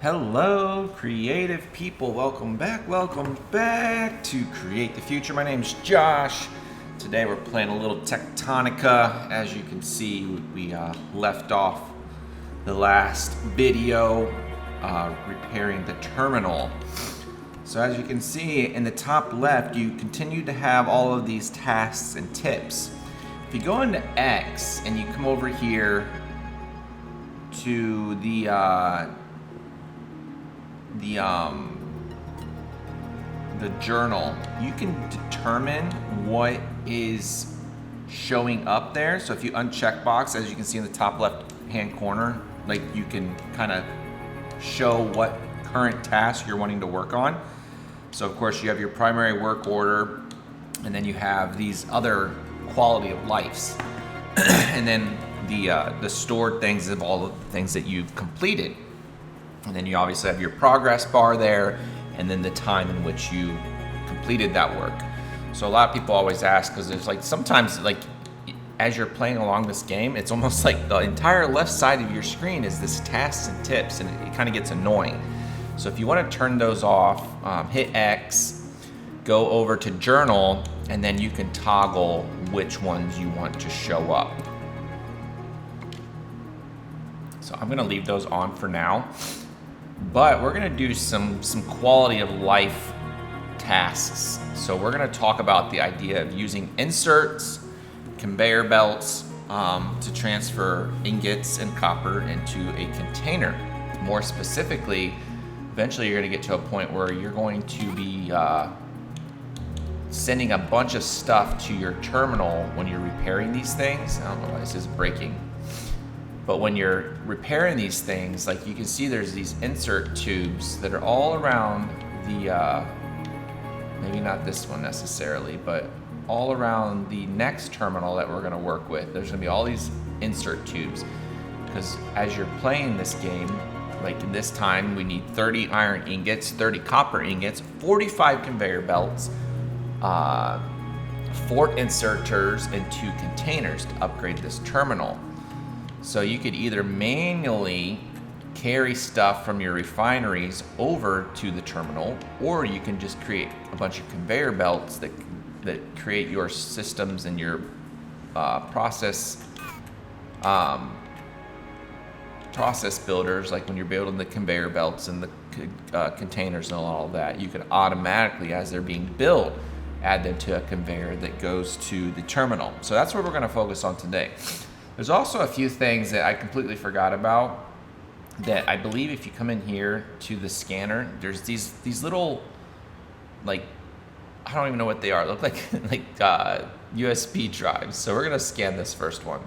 Hello, creative people. Welcome back to Create the Future. My name's Josh. Today we're playing a little Techtonica. As you can see, we left off the last video repairing the terminal. So as you can see in the top left, you continue to have all of these tasks and tips. If you go into X and you come over here to the journal, you can determine what is showing up there. So if you uncheck box, as you can see in the top left hand corner, like you can kind of show what current task you're wanting to work on. So of course you have your primary work order, and then you have these other quality of lives and then the stored things of all of the things that you've completed. And then you obviously have your progress bar there, and then the time in which you completed that work. So a lot of people always ask, because there's like sometimes like as you're playing along this game, it's almost like the entire left side of your screen is this tasks and tips, and it kind of gets annoying. So if you want to turn those off, hit X, go over to journal, and then you can toggle which ones you want to show up. So I'm going to leave those on for now. But we're going to do some quality of life tasks. So we're going to talk about the idea of using inserts, conveyor belts to transfer ingots and copper into a container. More specifically, eventually you're going to get to a point where you're going to be sending a bunch of stuff to your terminal when you're repairing these things. I don't know why this is breaking. But when you're repairing these things, like you can see there's these insert tubes that are all around the, maybe not this one necessarily, but all around the next terminal that we're gonna work with. There's gonna be all these insert tubes, because as you're playing this game, like in this time, we need 30 iron ingots, 30 copper ingots, 45 conveyor belts, 4 inserters, and 2 containers to upgrade this terminal. So you could either manually carry stuff from your refineries over to the terminal, or you can just create a bunch of conveyor belts that create your systems and your process builders. Like when you're building the conveyor belts and the containers and all of that, you can automatically, as they're being built, add them to a conveyor that goes to the terminal. So that's what we're going to focus on today. There's also a few things that I completely forgot about that I believe if you come in here to the scanner, there's these little, like, I don't even know what they are. They look like USB drives. So we're gonna scan this first one.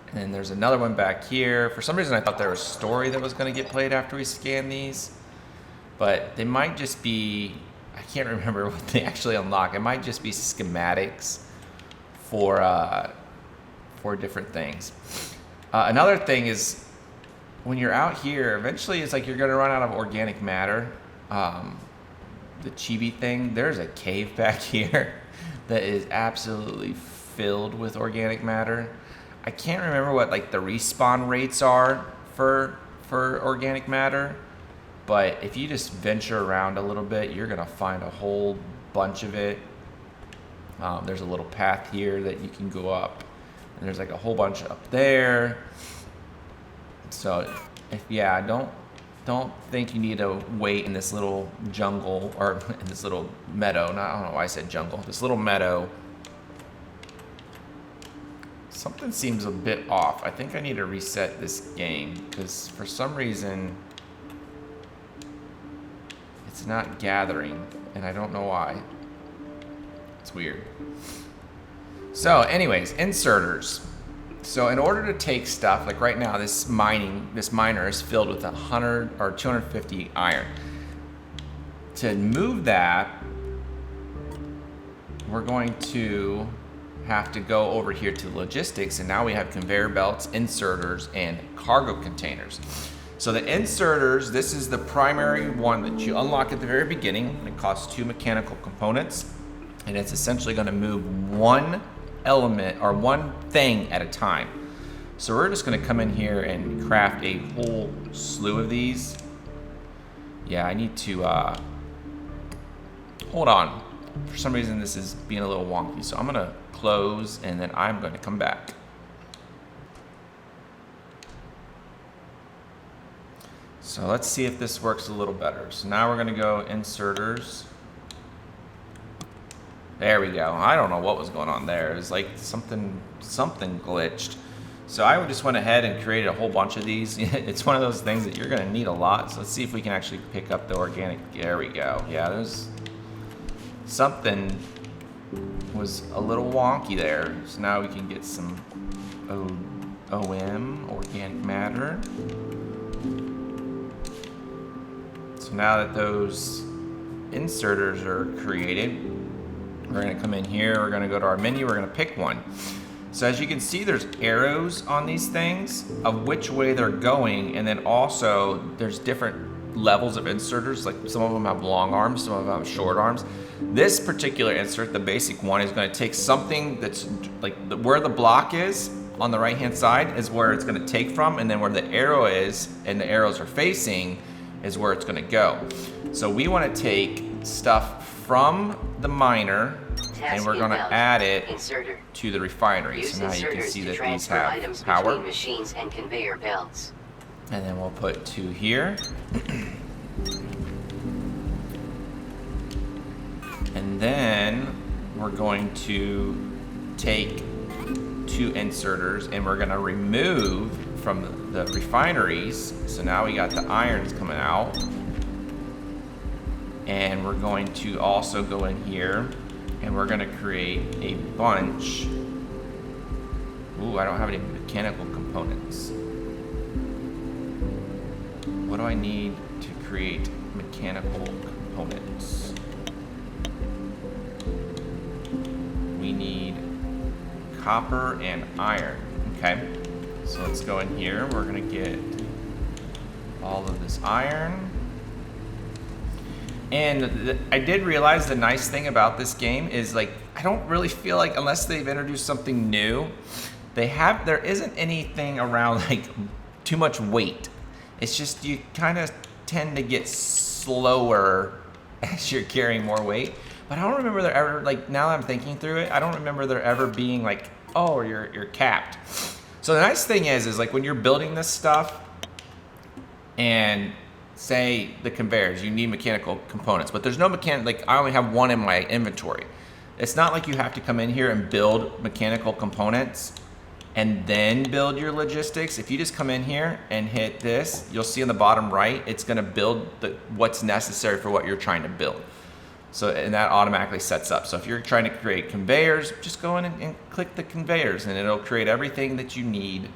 And then there's another one back here. For some reason I thought there was a story that was gonna get played after we scan these. But they might just be, I can't remember what they actually unlock. It might just be schematics for different things. Another thing is when you're out here, eventually it's like you're gonna run out of organic matter. The chibi thing, there's a cave back here that is absolutely filled with organic matter. I can't remember what like the respawn rates are for organic matter. But if you just venture around a little bit, you're gonna find a whole bunch of it. There's a little path here that you can go up, and there's like a whole bunch up there. So, don't think you need to wait in this little jungle or in this little meadow. I don't know why I said jungle. This little meadow. Something seems a bit off. I think I need to reset this game because for some reason it's not gathering, and I don't know why. It's weird. So anyways, inserters. So in order to take stuff, like right now, this miner is filled with 100 or 250 iron. To move that, we're going to have to go over here to logistics, and now we have conveyor belts, inserters, and cargo containers. So the inserters, this is the primary one that you unlock at the very beginning. It costs 2 mechanical components. and it's essentially going to move one element or one thing at a time. So we're just going to come in here and craft a whole slew of these. Yeah, I need to hold on. For some reason this is being a little wonky, so I'm going to close and then I'm going to come back. So let's see if this works a little better. So now we're going to go inserters. There we go. I don't know what was going on there. It was like something glitched. So I just went ahead and created a whole bunch of these. It's one of those things that you're going to need a lot. So let's see if we can actually pick up the organic. There we go. Yeah, there's something was a little wonky there. So now we can get some OM, organic matter. So now that those inserters are created, we're going to come in here, we're going to go to our menu, we're going to pick one. So as you can see, there's arrows on these things of which way they're going, and then also there's different levels of inserters. Like some of them have long arms, some of them have short arms. This particular insert, the basic one, is going to take something that's like where the block is on the right hand side is where it's going to take from, and then where the arrow is and the arrows are facing is where it's going to go. So we want to take stuff from the miner and we're going to add it to the refinery. So now you can see that these have power. Machines and conveyor belts. And then we'll put 2 here. And then we're going to take 2 inserters and we're going to remove from the refineries. So now we got the irons coming out. And we're going to also go in here and we're going to create a bunch. Ooh, I don't have any mechanical components. What do I need to create mechanical components? We need copper and iron. Okay, so let's go in here. We're going to get all of this iron. And I did realize the nice thing about this game is, like, I don't really feel like, unless they've introduced something new, there isn't anything around like too much weight. It's just you kind of tend to get slower as you're carrying more weight. But I don't remember there ever, like, now that I'm thinking through it, I don't remember there ever being like, oh, you're capped. So the nice thing is like when you're building this stuff and say the conveyors, you need mechanical components, but there's no like I only have one in my inventory. It's not like you have to come in here and build mechanical components and then build your logistics. If you just come in here and hit this, you'll see on the bottom right, it's gonna build what's necessary for what you're trying to build. So, and that automatically sets up. So if you're trying to create conveyors, just go in and click the conveyors and it'll create everything that you need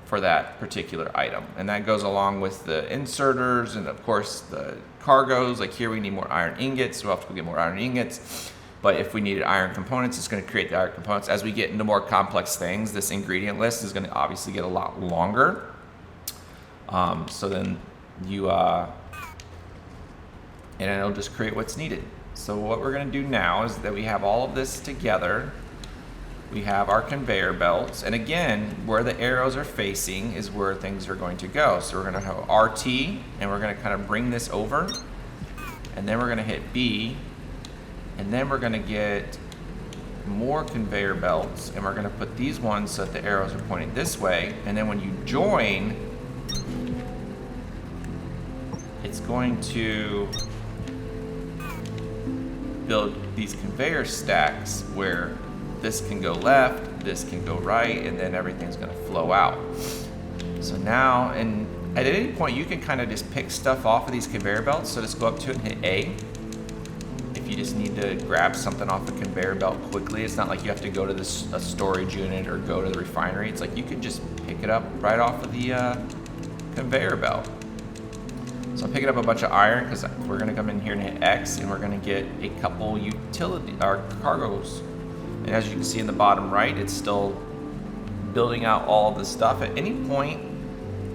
for that particular item. And that goes along with the inserters and of course the cargoes. Like here we need more iron ingots, so we'll have to go get more iron ingots. But if we needed iron components, it's going to create the iron components. As we get into more complex things, this ingredient list is going to obviously get a lot longer. So then you, and it'll just create what's needed. So what we're going to do now is that we have all of this together. We have our conveyor belts, and again, where the arrows are facing is where things are going to go. So we're going to have RT, and we're going to kind of bring this over, and then we're going to hit B, and then we're going to get more conveyor belts, and we're going to put these ones so that the arrows are pointing this way, and then when you join, it's going to build these conveyor stacks where this can go left, this can go right, and then everything's going to flow out. So now, and at any point, you can kind of just pick stuff off of these conveyor belts. So just go up to it and hit A. If you just need to grab something off the conveyor belt quickly, it's not like you have to go to a storage unit or go to the refinery. It's like you can just pick it up right off of the conveyor belt. So I'm picking up a bunch of iron because we're going to come in here and hit X, and we're going to get a couple utility or cargoes. And as you can see in the bottom right, it's still building out all of the stuff. At any point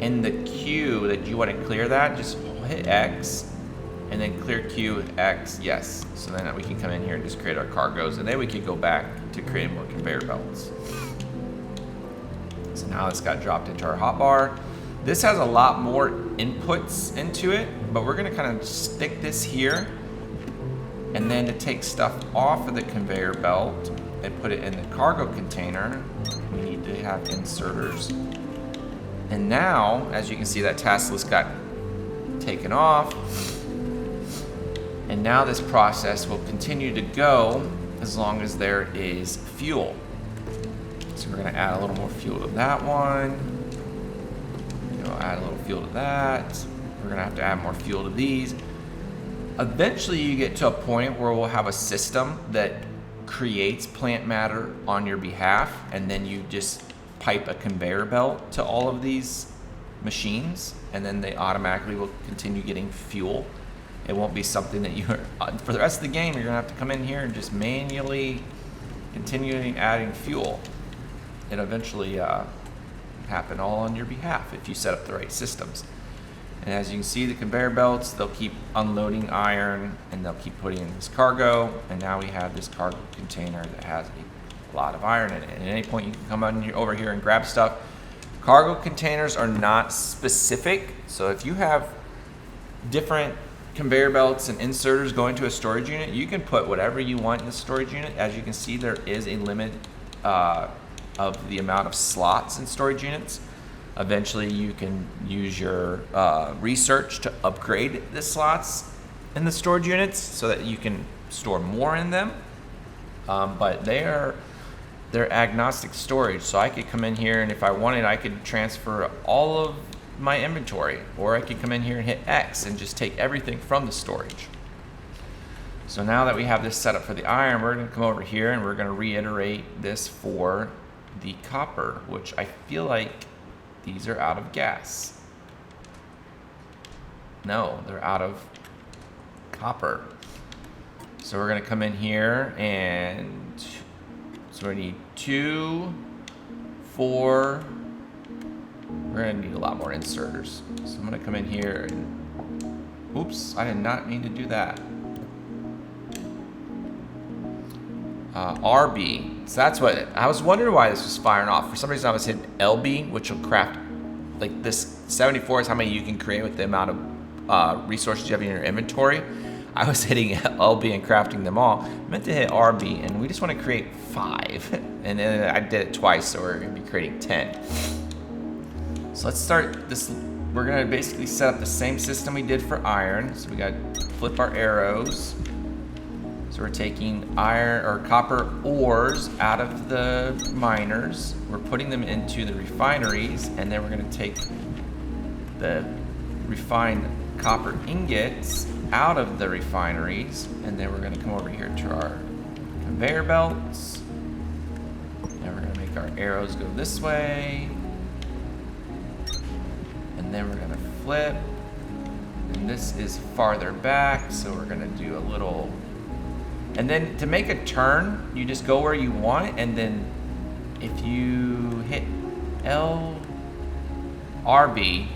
in the queue that you want to clear that, just hit X, and then clear Q, X, yes. So then we can come in here and just create our cargoes, and then we can go back to create more conveyor belts. So now it's got dropped into our hotbar. This has a lot more inputs into it, but we're gonna kind of stick this here. And then to take stuff off of the conveyor belt and put it in the cargo container, we need to have inserters. And now, as you can see, that task list got taken off. And now this process will continue to go as long as there is fuel. So we're gonna add a little more fuel to that one. Add a little fuel to that. We're gonna have to add more fuel to these. Eventually you get to a point where we'll have a system that creates plant matter on your behalf, and then you just pipe a conveyor belt to all of these machines, and then they automatically will continue getting fuel. It won't be something that you're, for the rest of the game, you're gonna have to come in here and just manually continuing adding fuel. It'll eventually happen all on your behalf if you set up the right systems. And as you can see, the conveyor belts, they'll keep unloading iron and they'll keep putting in this cargo. And now we have this cargo container that has a lot of iron in it. And at any point you can come over here and grab stuff. Cargo containers are not specific. So if you have different conveyor belts and inserters going to a storage unit, you can put whatever you want in the storage unit. As you can see, there is a limit of the amount of slots in storage units. Eventually you can use your research to upgrade the slots in the storage units so that you can store more in them. But they're agnostic storage, so I could come in here and if I wanted, I could transfer all of my inventory, or I could come in here and hit X and just take everything from the storage. So now that we have this set up for the iron, we're gonna come over here and we're gonna reiterate this for the copper, which I feel like these are out of gas. No, they're out of copper. So we're gonna come in here and so we need 2, 4. We're gonna need a lot more inserters. So I'm gonna come in here and, oops, I did not mean to do that. RB, so that's what, I was wondering why this was firing off. For some reason I was hitting LB, which will craft, like this 74 is how many you can create with the amount of resources you have in your inventory. I was hitting LB and crafting them all. I meant to hit RB, and we just want to create 5. And then I did it twice, so we're gonna be creating 10. So let's start this. We're gonna basically set up the same system we did for iron. So we got to flip our arrows. So we're taking iron or copper ores out of the miners. We're putting them into the refineries, and then we're gonna take the refined copper ingots out of the refineries, and then we're gonna come over here to our conveyor belts, and we're gonna make our arrows go this way, and then we're gonna flip, and this is farther back, so we're gonna do a little. And then to make a turn, you just go where you want, and then if you hit RB,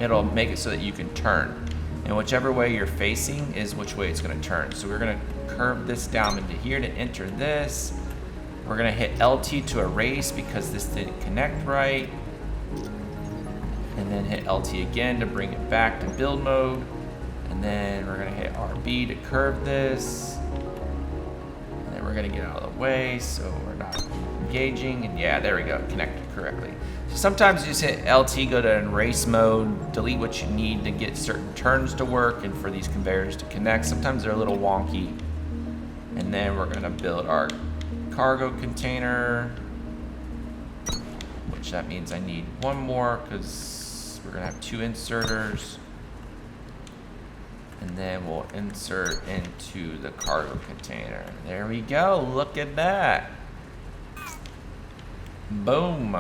it'll make it so that you can turn. And whichever way you're facing is which way it's gonna turn. So we're gonna curve this down into here to enter this. We're gonna hit LT to erase because this didn't connect right. And then hit LT again to bring it back to build mode. And then we're gonna hit RB to curve this. We're gonna get out of the way so we're not engaging, and yeah, there we go, connected correctly. So sometimes you just hit LT, go to erase mode, delete what you need to get certain turns to work and for these conveyors to connect. Sometimes they're a little wonky. And then we're gonna build our cargo container, which that means I need one more because we're gonna have 2 inserters. And then we'll insert into the cargo container. There we go, look at that. Boom.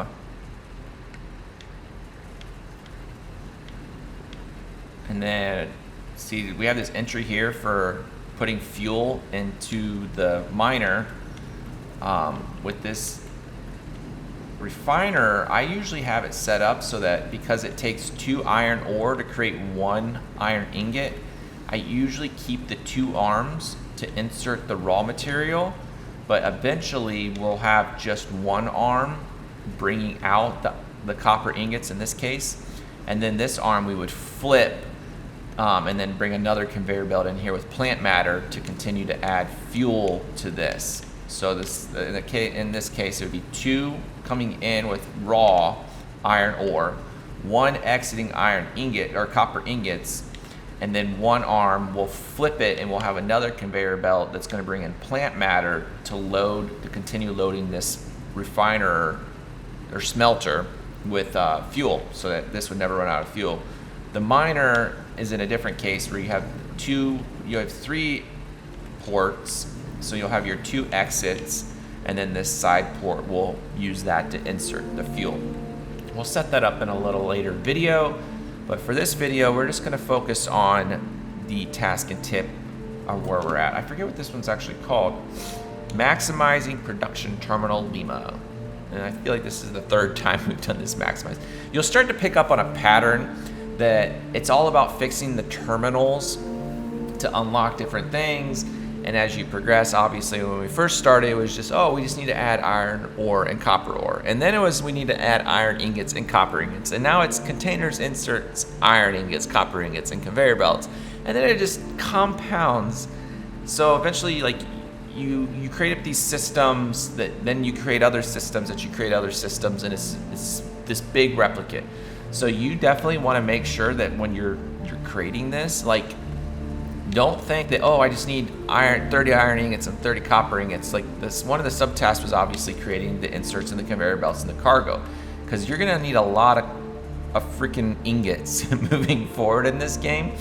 And then, see, we have this entry here for putting fuel into the miner. With this refiner, I usually have it set up so that because it takes 2 iron ore to create 1 iron ingot, I usually keep the 2 arms to insert the raw material, but eventually we'll have just 1 arm bringing out the copper ingots in this case, and then this arm we would flip and then bring another conveyor belt in here with plant matter to continue to add fuel to this. So in this case it would be 2 coming in with raw iron ore, 1 exiting iron ingot or copper ingots, and then 1 arm will flip it and we'll have another conveyor belt that's going to bring in plant matter to continue loading this refiner or smelter with fuel, so that this would never run out of fuel. The miner is in a different case where you have 3 ports, so you'll have your 2 exits, and then this side port will use that to insert the fuel. We'll set that up in a little later video, but for this video we're just going to focus on the task and tip of where we're at. I forget what this one's actually called. Maximizing Production Terminal Lima. And I feel like this is the 3rd time we've done this maximize. You'll start to pick up on a pattern that it's all about fixing the terminals to unlock different things. And as you progress, obviously when we first started, it was just, we just need to add iron ore and copper ore. And then it was, we need to add iron ingots and copper ingots. And now it's containers, inserts, iron ingots, copper ingots, and conveyor belts. And then it just compounds. So eventually, like, you create up these systems that then you create other systems that you create other systems, and it's this big replicate. So you definitely want to make sure that when you're creating this, like, don't think that, I just need 30 iron ingots and 30 copper ingots. Like, this, one of the subtasks was obviously creating the inserts and the conveyor belts and the cargo, because you're gonna need a lot of freaking ingots moving forward in this game.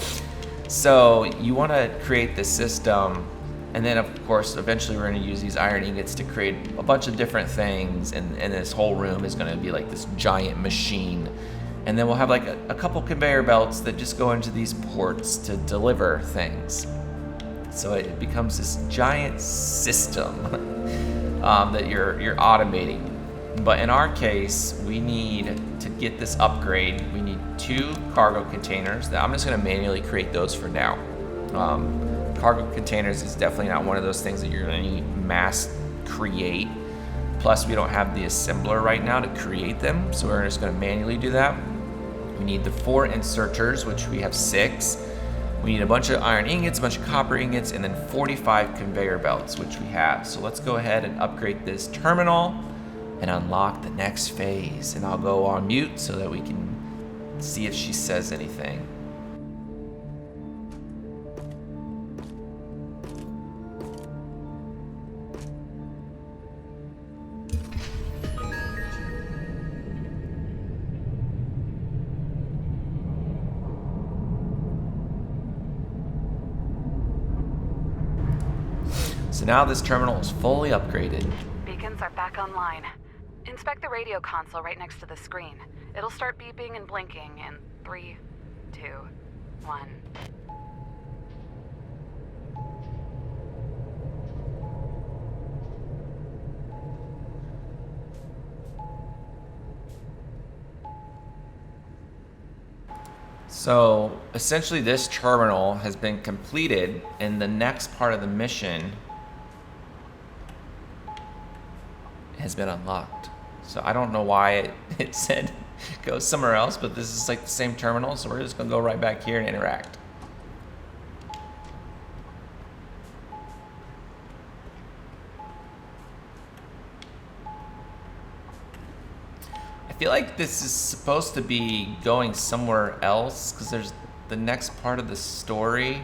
So you want to create the system. And then, of course, eventually we're going to use these iron ingots to create a bunch of different things, and this whole room is going to be like this giant machine. And then we'll have like a couple conveyor belts that just go into these ports to deliver things. So it becomes this giant system that you're automating. But in our case, we need to get this upgrade. We need 2 cargo containers. I'm just going to manually create those for now. Cargo containers is definitely not one of those things that you're going to need mass create. Plus, we don't have the assembler right now to create them, so we're just going to manually do that. We need the 4 inserters, which we have 6. We need a bunch of iron ingots, a bunch of copper ingots, and then 45 conveyor belts, which we have. So let's go ahead and upgrade this terminal and unlock the next phase. And I'll go on mute so that we can see if she says anything. So now this terminal is fully upgraded. Beacons are back online. Inspect the radio console right next to the screen. It'll start beeping and blinking in 3, 2, 1. So essentially this terminal has been completed, and the next part of the mission has been unlocked. So I don't know why it said go somewhere else, but this is like the same terminal, so we're just gonna go right back here and interact. I feel like this is supposed to be going somewhere else, because there's the next part of the story,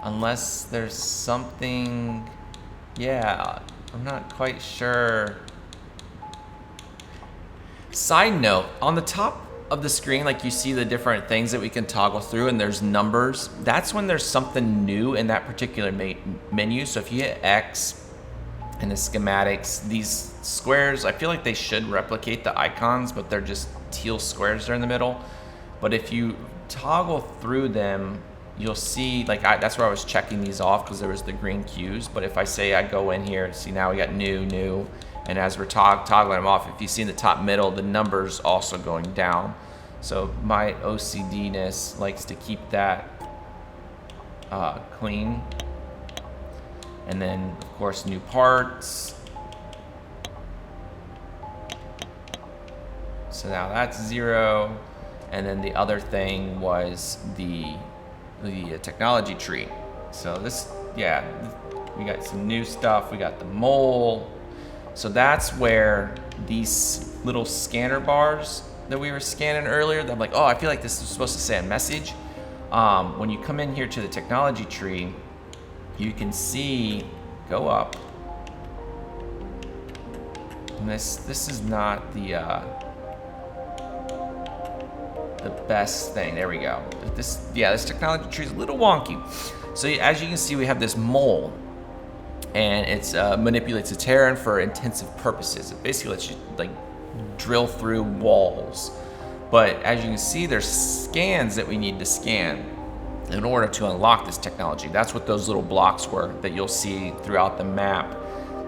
unless there's something, yeah, I'm not quite sure. Side note, on the top of the screen, like, you see the different things that we can toggle through, and there's numbers. That's when there's something new in that particular menu. So if you hit X in the schematics, these squares, I feel like they should replicate the icons, but they're just teal squares there in the middle. But if you toggle through them, you'll see, like, that's where I was checking these off, because there was the green cues. But if I say I go in here, see, now we got new, and as we're toggling them off, if you see in the top middle, the numbers also going down. So my OCD-ness likes to keep that clean. And then, of course, new parts. So now that's 0. And then the other thing was the technology tree. So this, yeah, we got some new stuff. We got the mole. So that's where these little scanner bars that we were scanning earlier, I'm like, oh, I feel like this is supposed to say a message. When you come in here to the technology tree, you can see, go up. And this is not the best thing. There we go. This technology tree is a little wonky. So as you can see, we have this mole, and it manipulates the terrain for intensive purposes. It basically lets you like drill through walls. But as you can see, there's scans that we need to scan in order to unlock this technology. That's what those little blocks were that you'll see throughout the map.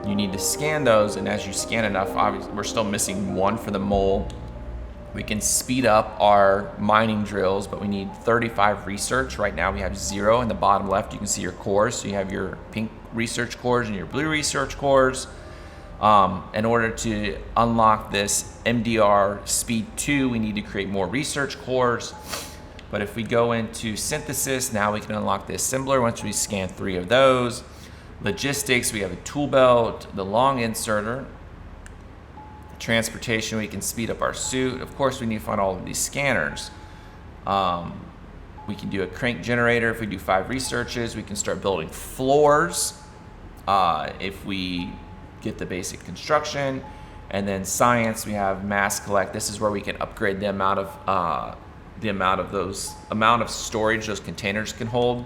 You need to scan those, and as you scan enough, obviously we're still missing 1 for the mole. We can speed up our mining drills, but we need 35 research. Right now we have 0. In the bottom left, you can see your cores. So you have your pink research cores and your blue research cores. In order to unlock this MDR speed 2, we need to create more research cores. But if we go into synthesis, now we can unlock the assembler once we scan 3 of those. Logistics, we have a tool belt, the long inserter. Transportation, we can speed up our suit. Of course, we need to find all of these scanners. We can do a crank generator. If we do 5 researches, we can start building floors. If we get the basic construction. And then science, we have mass collect. This is where we can upgrade the amount of storage those containers can hold.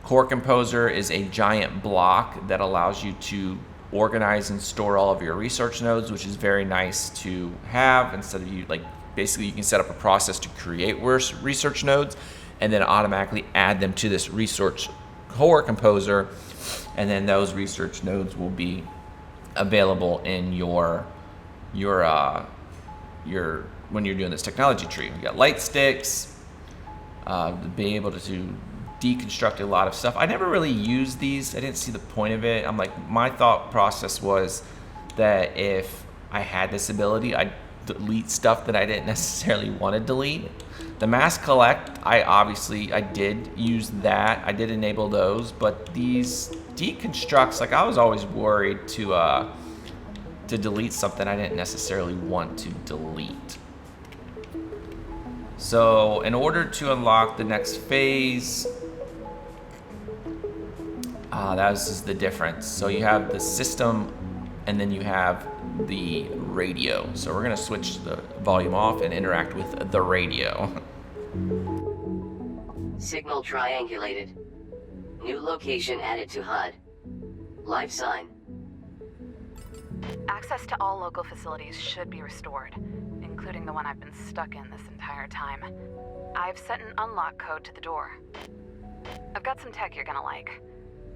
Core composer is a giant block that allows you to organize and store all of your research nodes, which is very nice to have. Instead of basically you can set up a process to create research nodes and then automatically add them to this research core composer, and then those research nodes will be available in your when you're doing this technology tree. We got light sticks to be able to deconstruct a lot of stuff. I never really used these. I didn't see the point of it. My thought process was that if I had this ability, I'd delete stuff that I didn't necessarily want to delete. The mass collect, I did use that. I did enable those, but these deconstructs, I was always worried to delete something I didn't necessarily want to delete. So in order to unlock the next phase, that is the difference. So you have the system, and then you have the radio. So we're gonna switch the volume off and interact with the radio. Signal triangulated. New location added to HUD. Live sign. Access to all local facilities should be restored, including the one I've been stuck in this entire time. I've sent an unlock code to the door. I've got some tech you're gonna like,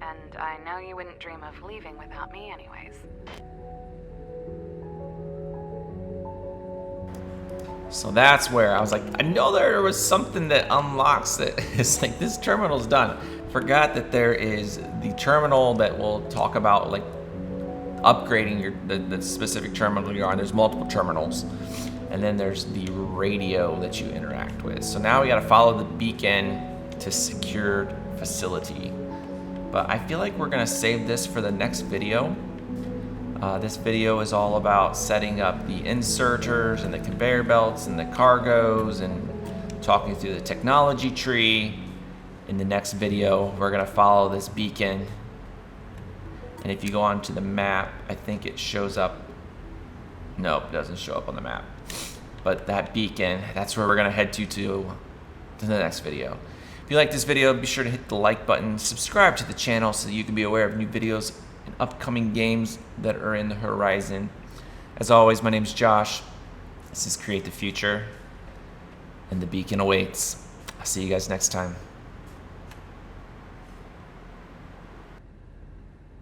and I know you wouldn't dream of leaving without me anyways. So that's where I was like, I know there was something that unlocks it. It's like, this terminal's done. Forgot that there is the terminal that will talk about upgrading the specific terminal you're on. There's multiple terminals. And then there's the radio that you interact with. So now we gotta follow the beacon to secured facility. But I feel like we're gonna save this for the next video. This video is all about setting up the inserters and the conveyor belts and the cargos and talking through the technology tree. In the next video, we're gonna follow this beacon. And if you go onto the map, I think it shows up. Nope, it doesn't show up on the map. But that beacon, that's where we're gonna head to the next video. If you like this video, be sure to hit the like button, subscribe to the channel so you can be aware of new videos and upcoming games that are in the horizon. As always, my name is Josh. This is Create the Future, and the beacon awaits. I'll see you guys next time.